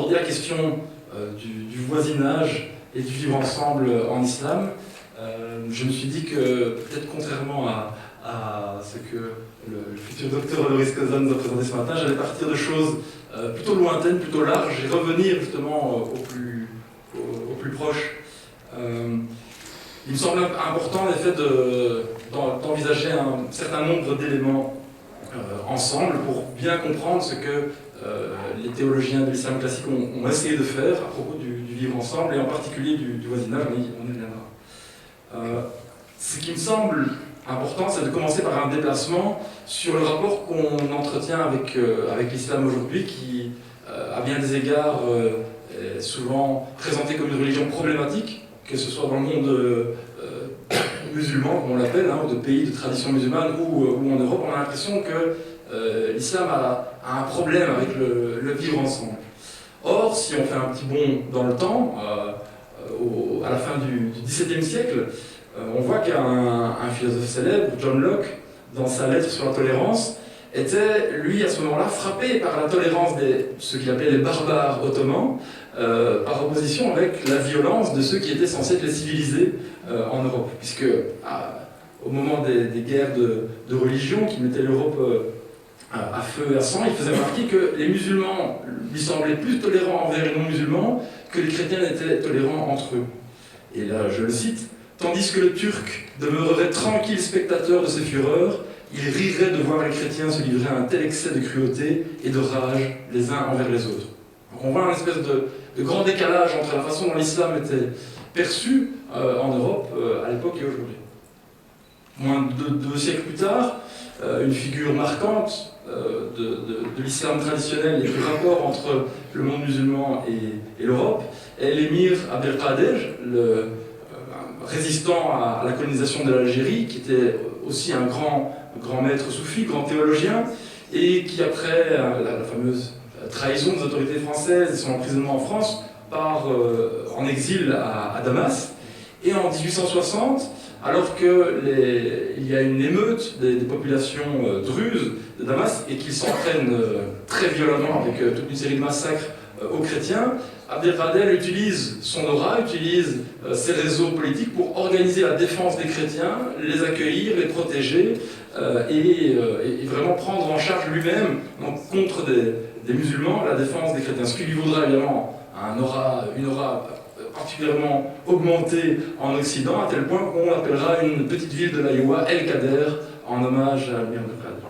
aborder la question du voisinage et du vivre ensemble en islam, je me suis dit que, peut-être contrairement à ce que le futur docteur Loris Kozan nous a présenté ce matin, j'allais partir de choses plutôt lointaines, plutôt larges, et revenir justement au plus proche. Il me semble important en effet d'envisager un certain nombre d'éléments ensemble pour bien comprendre ce que les théologiens de l'islam classique ont essayé de faire à propos du vivre ensemble, et en particulier du voisinage, on y reviendra. Ce qui me semble important, c'est de commencer par un déplacement sur le rapport qu'on entretient avec l'islam aujourd'hui, qui, à bien des égards, est souvent présenté comme une religion problématique, que ce soit dans le monde musulman, comme on l'appelle, ou de pays de tradition musulmane, ou en Europe. On a l'impression que l'islam a un problème avec le vivre ensemble. Or, si on fait un petit bond dans le temps, à la fin du XVIIe siècle, on voit qu'un philosophe célèbre, John Locke, dans sa lettre sur la tolérance, était, lui, à ce moment-là, frappé par la tolérance de ce qu'il appelait les barbares ottomans, par opposition avec la violence de ceux qui étaient censés être les civilisés en Europe. Puisque, au moment des guerres de religion qui mettaient l'Europe à feu et à sang, il faisait remarquer que les musulmans lui semblaient plus tolérants envers les non-musulmans que les chrétiens étaient tolérants entre eux. Et là, je le cite, « Tandis que le Turc demeurerait tranquille spectateur de ces fureurs, il rirait de voir les chrétiens se livrer à un tel excès de cruauté et de rage les uns envers les autres. » Donc on voit un espèce de grand décalage entre la façon dont l'islam était perçu en Europe à l'époque et aujourd'hui. Moins de 2 siècles plus tard, une figure marquante de l'islam traditionnel et du rapport entre le monde musulman et l'Europe est l'émir Abdelkader, le résistant à la colonisation de l'Algérie, qui était aussi un grand maître soufi, grand théologien, et qui, après la fameuse trahison des autorités françaises et son emprisonnement en France, part en exil à Damas. Et en 1860, alors qu'il y a une émeute des populations druzes de Damas et qu'ils s'entraînent très violemment avec toute une série de massacres aux chrétiens, Abdelkader utilise son aura, utilise ses réseaux politiques pour organiser la défense des chrétiens, les accueillir, les protéger et vraiment prendre en charge lui-même, contre des musulmans, la défense des chrétiens. Ce qui lui vaudra évidemment une aura particulièrement augmentée en Occident, à tel point qu'on appellera une petite ville de l'Iowa El Kader, en hommage à l'Amir Abdelkader.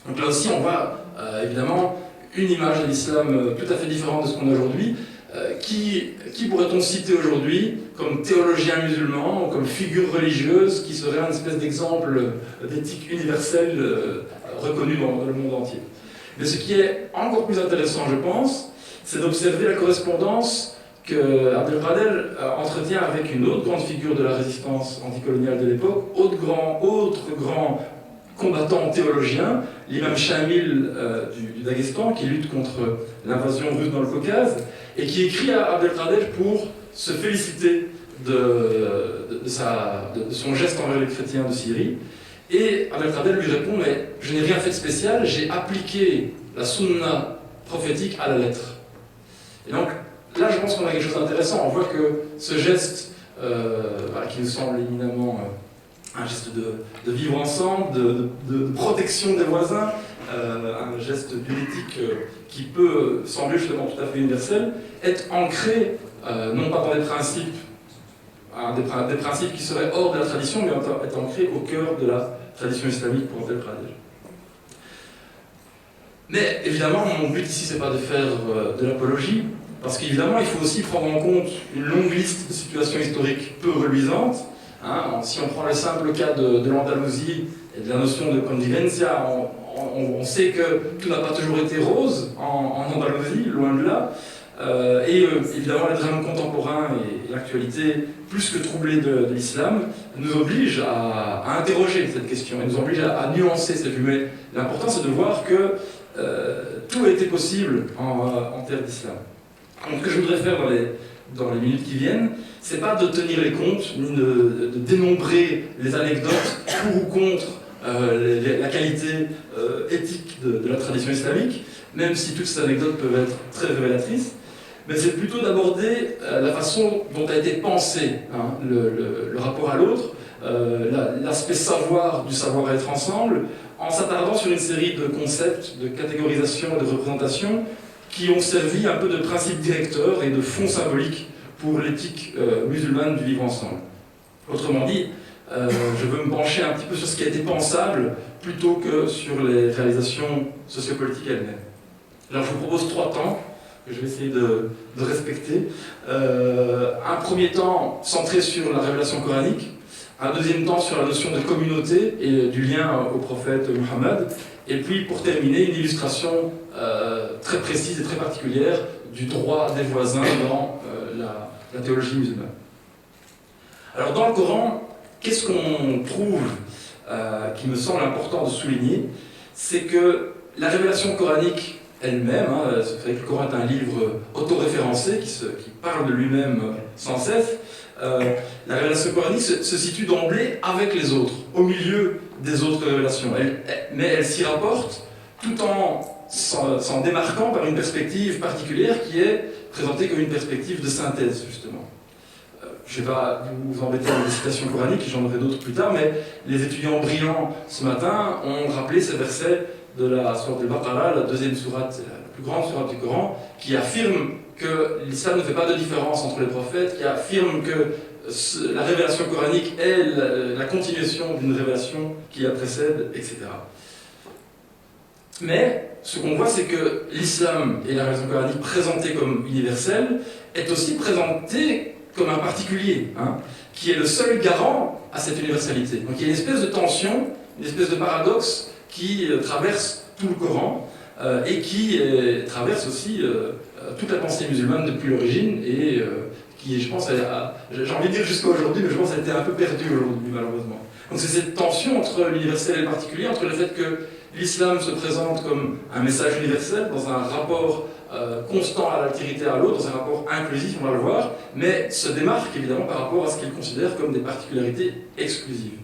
Donc là aussi, on voit évidemment une image de l'islam tout à fait différente de ce qu'on a aujourd'hui. Qui pourrait-on citer aujourd'hui comme théologien musulman ou comme figure religieuse qui serait un espèce d'exemple d'éthique universelle reconnu dans le monde entier? Mais ce qui est encore plus intéressant, je pense, c'est d'observer la correspondance que Abdelkader entretient avec une autre grande figure de la résistance anticoloniale de l'époque, autre grand combattant théologien, l'imam Shamil du Daghestan, qui lutte contre l'invasion russe dans le Caucase, et qui écrit à Abdelkader pour se féliciter de son geste envers les chrétiens de Syrie. Et Abdelkader lui répond, mais je n'ai rien fait de spécial, j'ai appliqué la sunna prophétique à la lettre. Et donc, là je pense qu'on a quelque chose d'intéressant. On voit que ce geste, qui nous semble éminemment un geste de vivre ensemble, de protection des voisins, un geste d'une éthique qui peut sembler justement tout à fait universel, est ancré non pas dans des principes, des principes qui seraient hors de la tradition, mais est ancré au cœur de la tradition islamique pour Abdelkader. Mais évidemment, mon but ici, c'est pas de faire de l'apologie, parce qu'évidemment, il faut aussi prendre en compte une longue liste de situations historiques peu reluisantes. Si on prend le simple cas de l'Andalousie et de la notion de convivencia, on sait que tout n'a pas toujours été rose en Andalousie, loin de là. Et évidemment, les drames contemporains et l'actualité plus que troublée de l'islam nous obligent à interroger cette question et nous obligent à nuancer cette vue. Mais l'important, c'est de voir que tout a été possible en terre d'islam. Donc, ce que je voudrais faire dans les minutes qui viennent, c'est pas de tenir les comptes, ni de dénombrer les anecdotes pour ou contre la qualité éthique de la tradition islamique, même si toutes ces anecdotes peuvent être très révélatrices, mais c'est plutôt d'aborder la façon dont a été pensé hein, le rapport à l'autre, l'aspect savoir du savoir-être ensemble, en s'attardant sur une série de concepts, de catégorisation et de représentation qui ont servi un peu de principe directeur et de fond symbolique pour l'éthique musulmane du vivre ensemble. Autrement dit, je veux me pencher un petit peu sur ce qui a été pensable plutôt que sur les réalisations sociopolitiques elles-mêmes. Alors je vous propose 3 temps que je vais essayer de respecter. Un premier temps centré sur la révélation coranique, un deuxième temps sur la notion de communauté et du lien au prophète Muhammad, et puis pour terminer une illustration très précise et très particulière du droit des voisins dans la théologie musulmane. Alors dans le Coran, qu'est-ce qu'on trouve qui me semble important de souligner, c'est que la révélation coranique elle-même, c'est vrai que le Coran est un livre autoréférencé qui parle de lui-même sans cesse, la révélation coranique se situe d'emblée avec les autres, au milieu des autres révélations, mais elle s'y rapporte tout en s'en démarquant par une perspective particulière qui est présentée comme une perspective de synthèse, justement. Je ne vais pas vous embêter avec des citations coraniques, j'en aurai d'autres plus tard, mais les étudiants brillants ce matin ont rappelé ces versets de la sourate al-Baqarah, la deuxième sourate, la plus grande sourate du Coran, qui affirme que l'islam ne fait pas de différence entre les prophètes, qui affirme que la révélation coranique est la continuation d'une révélation qui la précède, etc. Mais ce qu'on voit, c'est que l'islam et la révélation coranique présentée comme universelle est aussi présentée comme un particulier, qui est le seul garant à cette universalité. Donc il y a une espèce de tension, une espèce de paradoxe qui traverse tout le Coran et qui traverse aussi toute la pensée musulmane depuis l'origine et qui, je pense, j'ai envie de dire jusqu'à aujourd'hui, mais je pense qu'elle a été un peu perdue aujourd'hui, malheureusement. Donc c'est cette tension entre l'universel et le particulier, entre le fait que l'islam se présente comme un message universel, dans un rapport constant à l'altérité à l'autre, dans un rapport inclusif, on va le voir, mais se démarque évidemment par rapport à ce qu'il considère comme des particularités exclusives.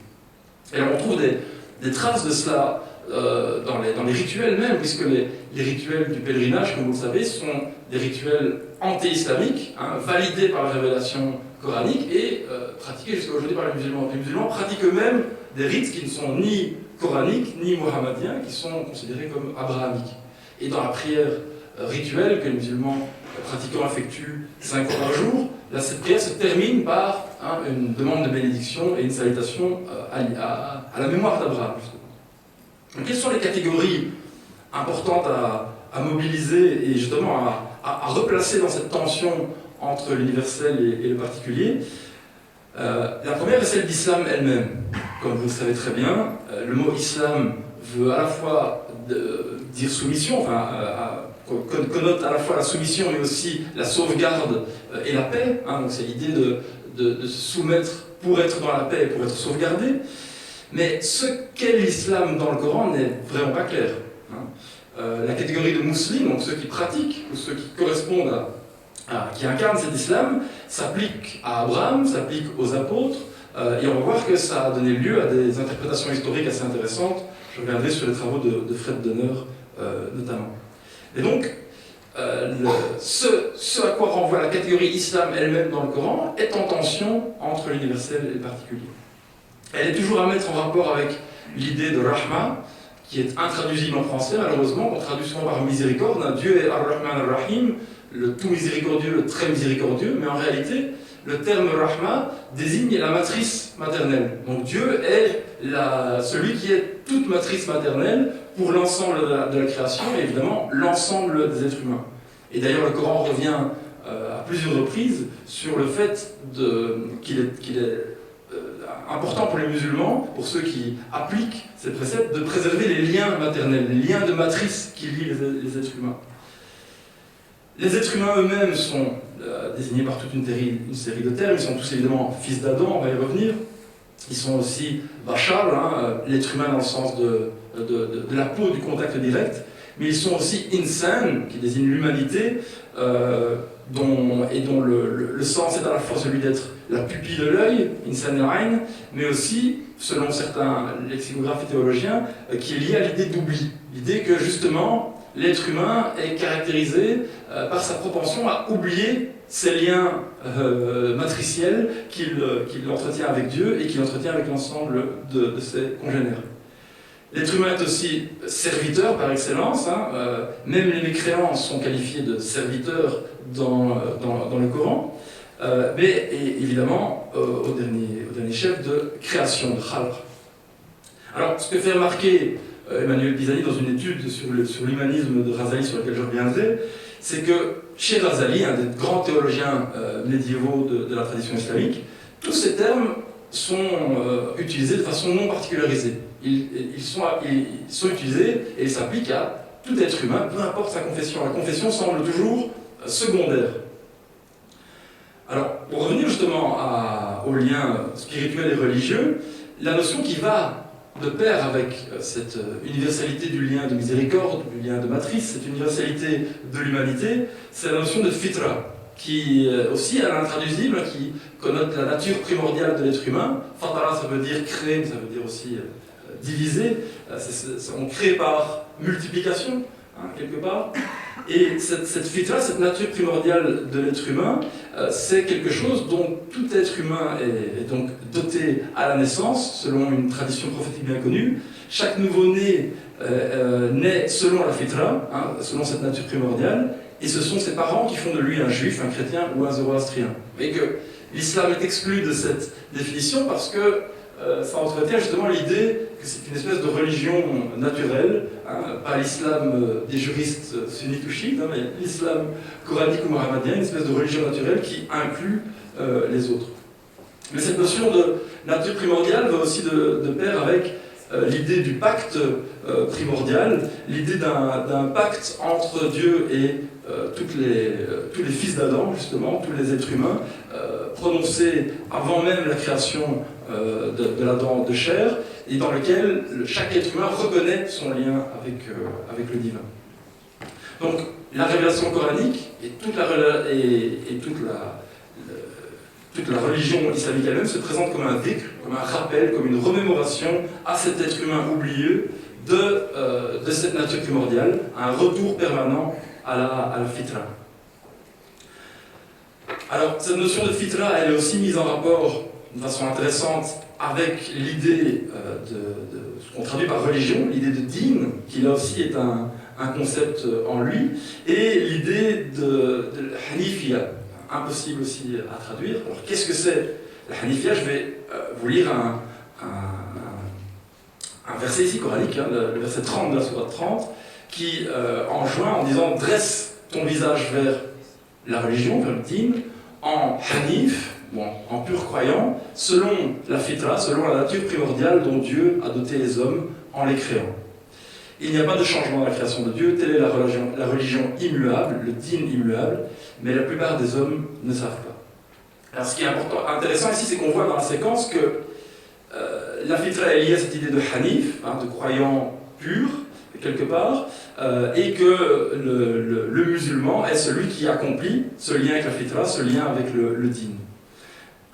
Et alors on trouve des traces de cela dans les rituels même, puisque les rituels du pèlerinage, comme vous le savez, sont des rituels anti-islamiques, validés par la révélation coranique et pratiqués jusqu'à aujourd'hui par les musulmans. Les musulmans pratiquent eux-mêmes des rites qui ne sont ni coraniques ni mohammediens, qui sont considérés comme abrahamiques. Et dans la prière rituelle que les musulmans pratiquants effectuent 5 fois par jour, cette prière se termine par une demande de bénédiction et une salutation à la mémoire d'Abraham, justement. Donc, quelles sont les catégories importantes à mobiliser et justement à replacer dans cette tension entre l'universel et le particulier? La première est celle d'islam elle-même. Comme vous le savez très bien, le mot islam veut à la fois dire soumission, connote à la fois la soumission mais aussi la sauvegarde et la paix. Donc c'est l'idée de se soumettre pour être dans la paix et pour être sauvegardé. Mais ce qu'est l'islam dans le Coran n'est vraiment pas clair. La catégorie de musulmans, donc ceux qui pratiquent ou ceux qui correspondent qui incarnent cet islam, s'applique à Abraham, s'applique aux apôtres, et on va voir que ça a donné lieu à des interprétations historiques assez intéressantes. Je reviendrai sur les travaux de Fred Donner notamment. Et donc, ce à quoi renvoie la catégorie islam elle-même dans le Coran est en tension entre l'universel et le particulier. Elle est toujours à mettre en rapport avec l'idée de Rahma, qui est intraduisible en français, malheureusement, on traduit souvent par miséricorde. Dieu est Ar-Rahman Ar-Rahim, le tout miséricordieux, le très miséricordieux, mais en réalité, le terme Rahma désigne la matrice maternelle. Donc Dieu est celui qui est toute matrice maternelle pour l'ensemble de la création et évidemment l'ensemble des êtres humains. Et d'ailleurs, le Coran revient à plusieurs reprises sur le fait qu'il est important pour les musulmans, pour ceux qui appliquent ces préceptes, de préserver les liens maternels, les liens de matrice qui lient les êtres humains. Les êtres humains eux-mêmes sont désignés par toute une série de termes. Ils sont tous évidemment fils d'Adam, on va y revenir. Ils sont aussi bashar, l'être humain dans le sens de la peau, du contact direct. Mais ils sont aussi insan, qui désigne l'humanité, dont le sens est à la fois celui d'être la pupille de l'œil, insan al-ayn, mais aussi, selon certains lexicographes et théologiens, qui est lié à l'idée d'oubli. L'idée que justement, l'être humain est caractérisé par sa propension à oublier ces liens matriciels qu'il entretient avec Dieu et qu'il entretient avec l'ensemble de ses congénères. L'être humain est aussi serviteur par excellence, hein, même les mécréants sont qualifiés de serviteurs dans le Coran, mais évidemment au dernier chef de création, de khalq. Alors, ce que fait remarquer Emmanuel Pisani dans une étude sur l'humanisme de Ghazali, sur laquelle je reviendrai, c'est que chez Ghazali, un des grands théologiens médiévaux de la tradition islamique, tous ces termes sont utilisés de façon non particularisée. Ils sont utilisés et ils s'appliquent à tout être humain, peu importe sa confession. La confession semble toujours secondaire. Alors, pour revenir justement aux liens spirituels et religieux, la notion qui va de pair avec cette universalité du lien de miséricorde, du lien de matrice, cette universalité de l'humanité, c'est la notion de fitra, qui aussi est intraduisible, qui connote la nature primordiale de l'être humain. Fatara, ça veut dire créer, mais ça veut dire aussi diviser. On crée par multiplication, hein, quelque part. Et cette fitra, cette nature primordiale de l'être humain, c'est quelque chose dont tout être humain est donc doté à la naissance, selon une tradition prophétique bien connue. Chaque nouveau-né naît selon la fitra, hein, selon cette nature primordiale, et ce sont ses parents qui font de lui un juif, un chrétien ou un zoroastrien. Mais que l'islam est exclu de cette définition parce que ça entretient justement l'idée que c'est une espèce de religion naturelle, hein, pas l'islam des juristes sunnites ou chiites, hein, mais l'islam coranique ou mohammedien, une espèce de religion naturelle qui inclut les autres. Mais cette notion de nature primordiale va aussi de pair avec l'idée du pacte primordial, l'idée d'un pacte entre Dieu et tous les fils d'Adam, justement, tous les êtres humains, prononcé avant même la création de l'Adam de chair, et dans lequel chaque être humain reconnaît son lien avec le divin. Donc, la révélation coranique et toute la religion islamique elle-même se présente comme un dhikr, comme un rappel, comme une remémoration à cet être humain oublieux de cette nature primordiale, un retour permanent à la fitra. Alors, cette notion de fitra, elle est aussi mise en rapport de façon intéressante avec l'idée de ce qu'on traduit par religion, l'idée de din, qui là aussi est un concept en lui, et l'idée de hanifia, impossible aussi à traduire. Alors, qu'est-ce que c'est la hanifia? Je vais vous lire un verset ici coranique, hein, le verset 30 de la sourate 30, qui enjoint en disant « Dresse ton visage vers la religion, vers le din, en hanif, bon, en pur croyant, selon la fitra, selon la nature primordiale dont Dieu a doté les hommes en les créant. Il n'y a pas de changement dans la création de Dieu, telle est la religion immuable, le din immuable, mais la plupart des hommes ne savent pas. » Alors ce qui est intéressant ici, c'est qu'on voit dans la séquence que la fitra est liée à cette idée de hanif, hein, de croyant pur, quelque part, et que le musulman est celui qui accomplit ce lien avec la fitra, ce lien avec le din.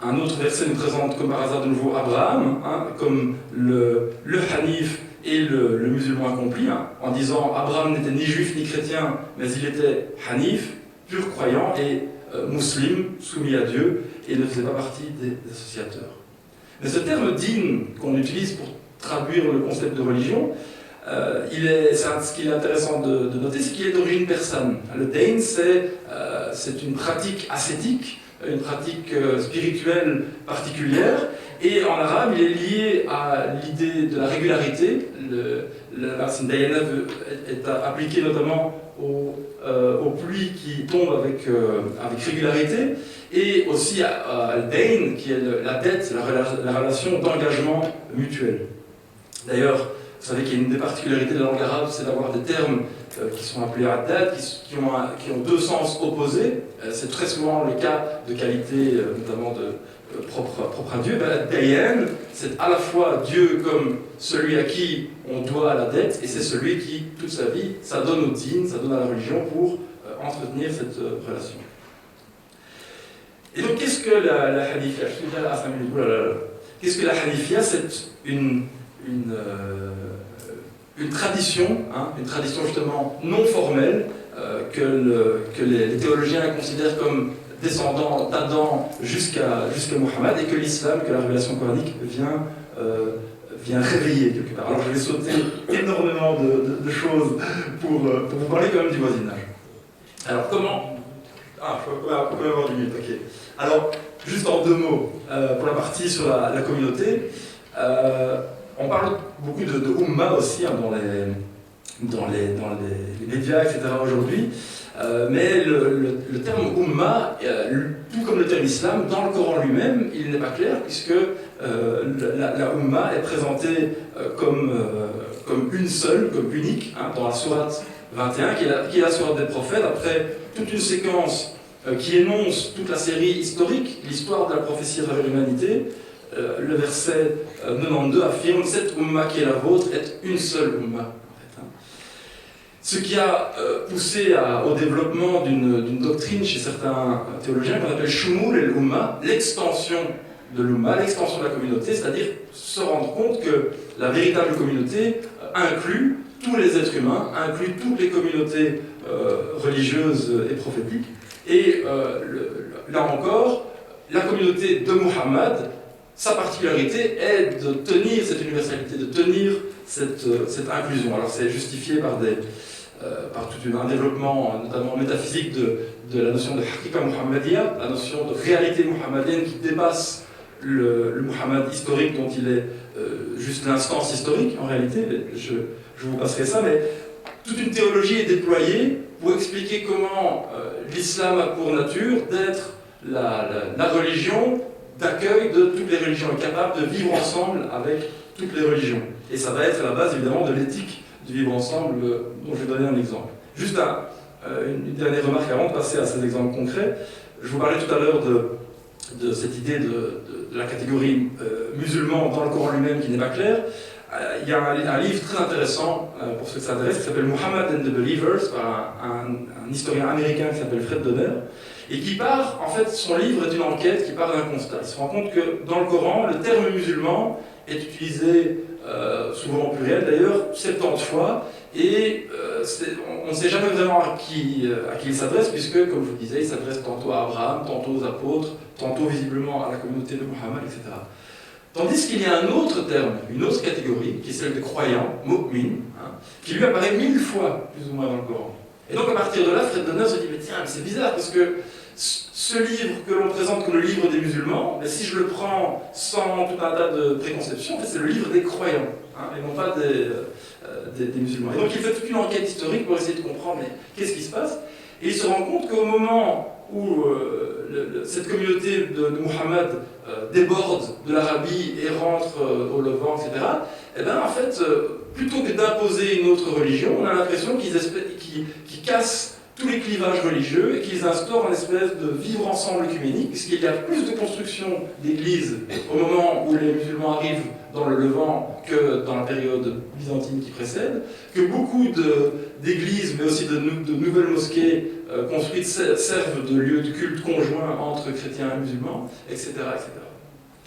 Un autre verset nous présente comme par hasard de nouveau Abraham, hein, comme le hanif et le musulman accompli, hein, en disant Abraham n'était ni juif ni chrétien, mais il était hanif, pur croyant et musulman, soumis à Dieu, et ne faisait pas partie des associateurs. Mais ce terme din qu'on utilise pour traduire le concept de religion, ce qu'il est intéressant de noter, c'est qu'il est d'origine persane. Le dain, c'est une pratique ascétique, une pratique spirituelle particulière, et en arabe, il est lié à l'idée de la régularité. La racine dayana est appliquée notamment aux pluies qui tombent avec régularité, et aussi à al-dain, qui est la dette, la relation d'engagement mutuel. D'ailleurs, vous savez qu'il y a une des particularités de la langue arabe, c'est d'avoir des termes qui sont appelés addad, qui ont deux sens opposés. C'est très souvent le cas de qualités, notamment propres à Dieu. Dayan, c'est à la fois Dieu comme celui à qui on doit la dette, et c'est celui qui, toute sa vie, ça donne au din, ça donne à la religion pour entretenir cette relation. Et donc, qu'est-ce que la hanifia? Je suis déjà à 5 minutes. Qu'est-ce que la hanifia? C'est une une tradition justement non formelle, que les théologiens considèrent comme descendant d'Adam jusqu'à Mohammed, et que l'islam, que la révélation coranique vient réveiller quelque part. Alors je vais sauter énormément de choses pour vous parler quand même du voisinage. Alors comment... Ah, je peux avoir 10 minutes, ok. Alors, juste en 2 mots, pour la partie sur la communauté, on parle beaucoup de Ummah aussi hein, dans les médias, etc. aujourd'hui. Mais le terme Ummah, tout comme le terme Islam, dans le Coran lui-même, il n'est pas clair, puisque la Ummah est présentée comme une seule, comme unique, hein, dans la sourate 21, qui est la sourate des prophètes, après toute une séquence qui énonce toute la série historique, l'histoire de la prophétie à travers l'humanité. Le verset 92 affirme « Cette Ummah qui est la vôtre est une seule Ummah ». Ce qui a poussé au développement d'une doctrine chez certains théologiens qu'on appelle Shumul el-Ummah, l'extension de l'Ummah, l'extension de la communauté, c'est-à-dire se rendre compte que la véritable communauté inclut tous les êtres humains, inclut toutes les communautés religieuses et prophétiques. Et là encore, la communauté de Muhammad, sa particularité est de tenir cette universalité, de tenir cette inclusion. Alors c'est justifié par tout un développement, notamment métaphysique, de la notion de Haqiqa Muhammadiyya, la notion de réalité muhammadienne qui dépasse le Muhammad historique dont il est juste l'instance historique en réalité. Je vous passerai ça, mais toute une théologie est déployée pour expliquer comment l'islam a pour nature d'être la religion d'accueil de toutes les religions, est capable de vivre ensemble avec toutes les religions. Et ça va être la base évidemment de l'éthique du vivre ensemble dont je vais donner un exemple. Juste une dernière remarque avant de passer à ces exemples concrets. Je vous parlais tout à l'heure de cette idée de la catégorie musulman dans le Coran lui-même qui n'est pas claire. Il y a un livre très intéressant pour ceux que ça intéresse qui s'appelle Muhammad and the Believers par un historien américain qui s'appelle Fred Donner et qui part, en fait, son livre est une enquête qui part d'un constat. Il se rend compte que dans le Coran, le terme musulman est utilisé souvent au pluriel d'ailleurs 70 fois et on ne sait jamais vraiment à qui il s'adresse puisque, comme je vous disais, il s'adresse tantôt à Abraham, tantôt aux apôtres, tantôt visiblement à la communauté de Muhammad, etc. Tandis qu'il y a un autre terme, une autre catégorie, qui est celle des croyants, mu'min, hein, qui lui apparaît 1000 fois, plus ou moins, dans le Coran. Et donc, à partir de là, Fred Donner se dit, mais tiens, c'est bizarre, parce que ce livre que l'on présente comme le livre des musulmans, mais si je le prends sans tout un tas de préconceptions, en fait, c'est le livre des croyants, hein, et non pas des musulmans. Et donc, il fait toute une enquête historique pour essayer de comprendre, mais qu'est-ce qui se passe? Et il se rend compte qu'au moment où cette communauté de Muhammad déborde de l'Arabie et rentre au Levant, etc., eh bien, en fait, plutôt que d'imposer une autre religion, on a l'impression qu'ils cassent tous les clivages religieux et qu'ils instaurent une espèce de vivre ensemble œcuménique, puisqu'il y a plus de construction d'églises au moment où les musulmans arrivent dans le Levant que dans la période byzantine qui précède, que beaucoup d'églises, mais aussi de nouvelles mosquées construites servent de lieu de culte conjoint entre chrétiens et musulmans, etc. etc.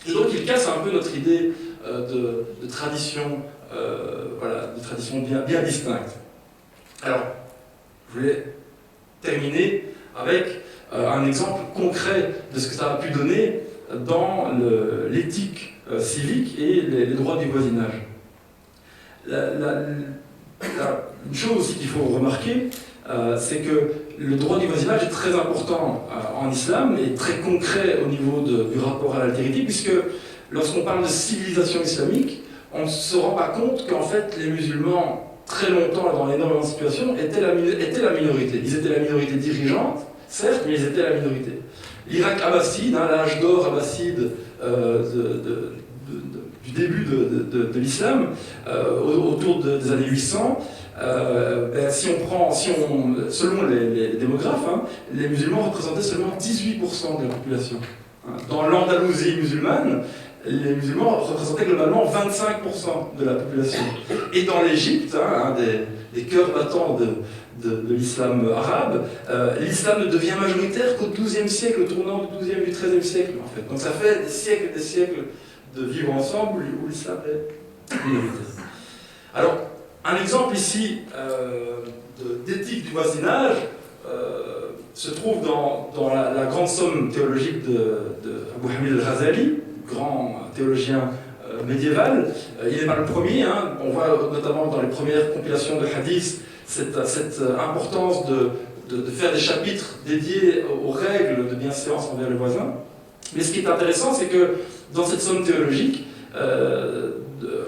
Et donc il casse un peu notre idée de tradition, de tradition bien distincte. Alors, je voulais terminer avec un exemple concret de ce que ça a pu donner dans l'éthique civique et les droits du voisinage. Une chose aussi qu'il faut remarquer, c'est que le droit du voisinage est très important en islam et très concret au niveau du rapport à l'altérité, puisque lorsqu'on parle de civilisation islamique, on ne se rend pas compte qu'en fait les musulmans, très longtemps et dans énormément de situations, étaient la minorité. Ils étaient la minorité dirigeante, certes, mais ils étaient la minorité. L'Irak abbasside, l'âge d'or abbasside du début de l'islam, autour des années 800, selon les démographes, les musulmans représentaient seulement 18% de la population. Dans l'Andalousie musulmane, les musulmans représentaient globalement 25% de la population. Et dans l'Égypte, un des cœurs battants de l'islam arabe, l'islam ne devient majoritaire qu'au XIIe siècle, au tournant du XIIe et du XIIIe siècle, en fait. Donc ça fait des siècles et des siècles de vivre ensemble où l'islam est minoritaire. Alors, Un exemple ici d'éthique du voisinage se trouve dans la grande somme théologique de Abu Hamid al-Ghazali, grand théologien médiéval. Il n'est pas le premier, hein. On voit notamment dans les premières compilations de hadiths cette importance de faire des chapitres dédiés aux règles de bienséance envers le voisin. Mais ce qui est intéressant, c'est que dans cette somme théologique,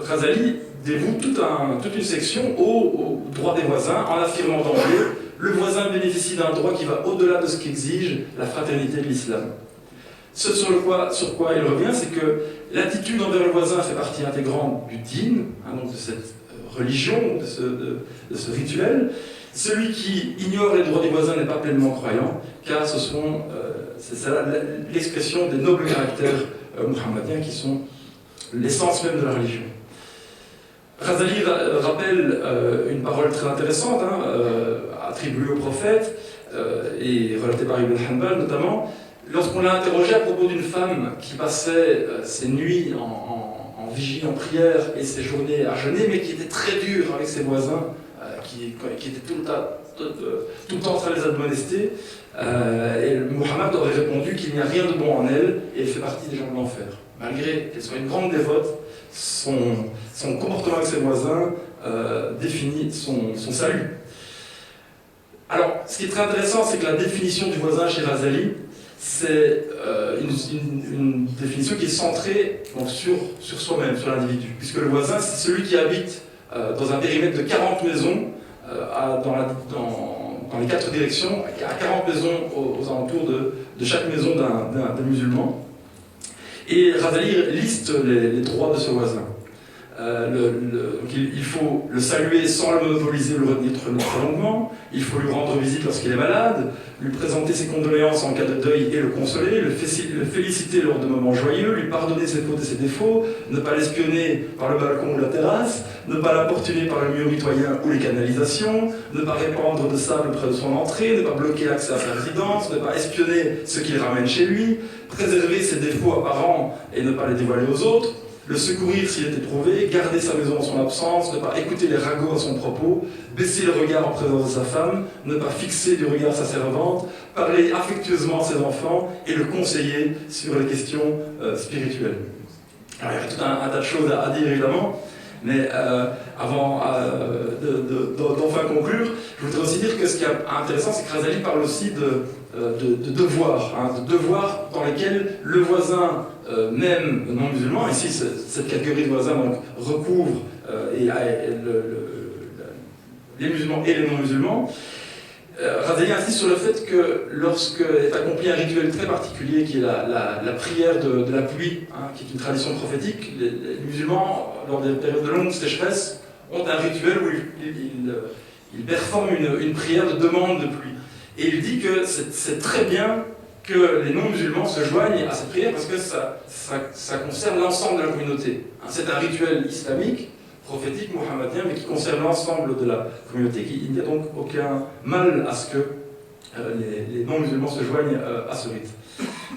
Ghazali dévoue toute une section au droit des voisins en affirmant d'emblée le voisin bénéficie d'un droit qui va au-delà de ce qu'exige la fraternité de l'islam. Ce sur quoi il revient, c'est que l'attitude envers le voisin fait partie intégrante du din, hein, donc de cette religion, de ce rituel. Celui qui ignore les droits des voisins n'est pas pleinement croyant, car c'est l'expression des nobles caractères muhammadiens qui sont l'essence même de la religion. Ghazali rappelle une parole très intéressante, hein, attribuée au prophète et relatée par Ibn Hanbal notamment, lorsqu'on l'a interrogé à propos d'une femme qui passait ses nuits en vigie, en prière et ses journées à jeûner, mais qui était très dure avec ses voisins, qui était tout le temps en train de les admonester, et Muhammad aurait répondu qu'il n'y a rien de bon en elle et elle fait partie des gens de l'enfer. Malgré qu'elle soit une grande dévote, son comportement avec ses voisins définit son salut. Alors, ce qui est très intéressant, c'est que la définition du voisin chez Ghazali, c'est une définition qui est centrée donc, sur soi-même, sur l'individu. Puisque le voisin, c'est celui qui habite dans un périmètre de 40 maisons, dans les 4 directions, à 40 maisons aux alentours de chaque maison d'un musulman. Et Ghazali liste les droits de ce voisin. Il faut le saluer sans le monopoliser ou le retenir trop longuement, il faut lui rendre visite lorsqu'il est malade, lui présenter ses condoléances en cas de deuil et le consoler, le féliciter lors de moments joyeux, lui pardonner ses fautes et ses défauts, ne pas l'espionner par le balcon ou la terrasse, ne pas l'importuner par le mur mitoyen ou les canalisations, ne pas répandre de sable près de son entrée, ne pas bloquer l'accès à sa résidence, ne pas espionner ce qu'il ramène chez lui, préserver ses défauts apparents et ne pas les dévoiler aux autres, le secourir s'il est éprouvé, garder sa maison en son absence, ne pas écouter les ragots à son propos, baisser le regard en présence de sa femme, ne pas fixer du regard sa servante, parler affectueusement à ses enfants et le conseiller sur les questions spirituelles. Alors il y a tout un tas de choses à dire évidemment, mais avant d'enfin conclure, je voudrais aussi dire que ce qui est intéressant, c'est que Ghazali parle aussi de devoirs, hein, de devoirs dans lesquels le voisin, même non musulman, ici cette catégorie de voisins donc, recouvre les musulmans et les non musulmans. Ghazali insiste sur le fait que lorsque est accompli un rituel très particulier qui est la prière de la pluie, hein, qui est une tradition prophétique, les musulmans, lors des périodes de longue sécheresse, ont un rituel où ils performent une prière de demande de pluie. Et il dit que c'est très bien que les non-musulmans se joignent à cette prière parce que ça concerne l'ensemble de la communauté. Hein, c'est un rituel islamique, prophétique, muhammadien, mais qui concerne l'ensemble de la communauté. Il n'y a donc aucun mal à ce que les non-musulmans se joignent à ce rite.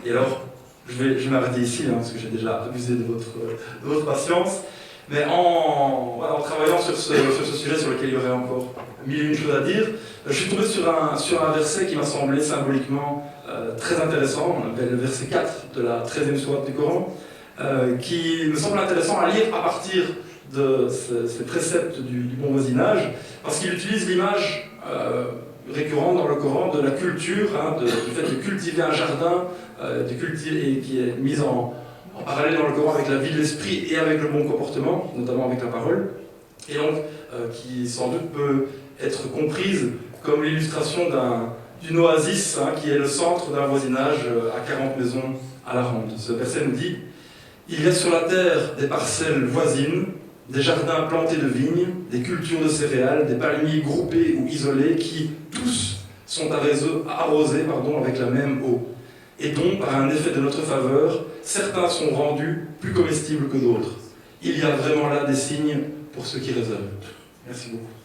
Et alors, je vais m'arrêter ici, hein, parce que j'ai déjà abusé de votre patience. Mais en travaillant sur ce sujet sur lequel il y aurait encore mille et une choses à dire, je suis tombé sur un verset qui m'a semblé symboliquement très intéressant, le verset 4 de la 13e sourate du Coran, qui me semble intéressant à lire à partir de ces préceptes du bon voisinage, parce qu'il utilise l'image récurrente dans le Coran de la culture, hein, du fait de cultiver un jardin, et qui est mise en parallèle dans le Coran avec la vie de l'esprit et avec le bon comportement, notamment avec la parole, et donc qui sans doute peut être comprise comme l'illustration d'une oasis, hein, qui est le centre d'un voisinage à 40 maisons à la ronde. Ce verset nous dit « Il y a sur la terre des parcelles voisines, des jardins plantés de vignes, des cultures de céréales, des palmiers groupés ou isolés qui, tous, sont arrosés avec la même eau, et dont, par un effet de notre faveur, certains sont rendus plus comestibles que d'autres. Il y a vraiment là des signes pour ceux qui raisonnent. » Merci beaucoup.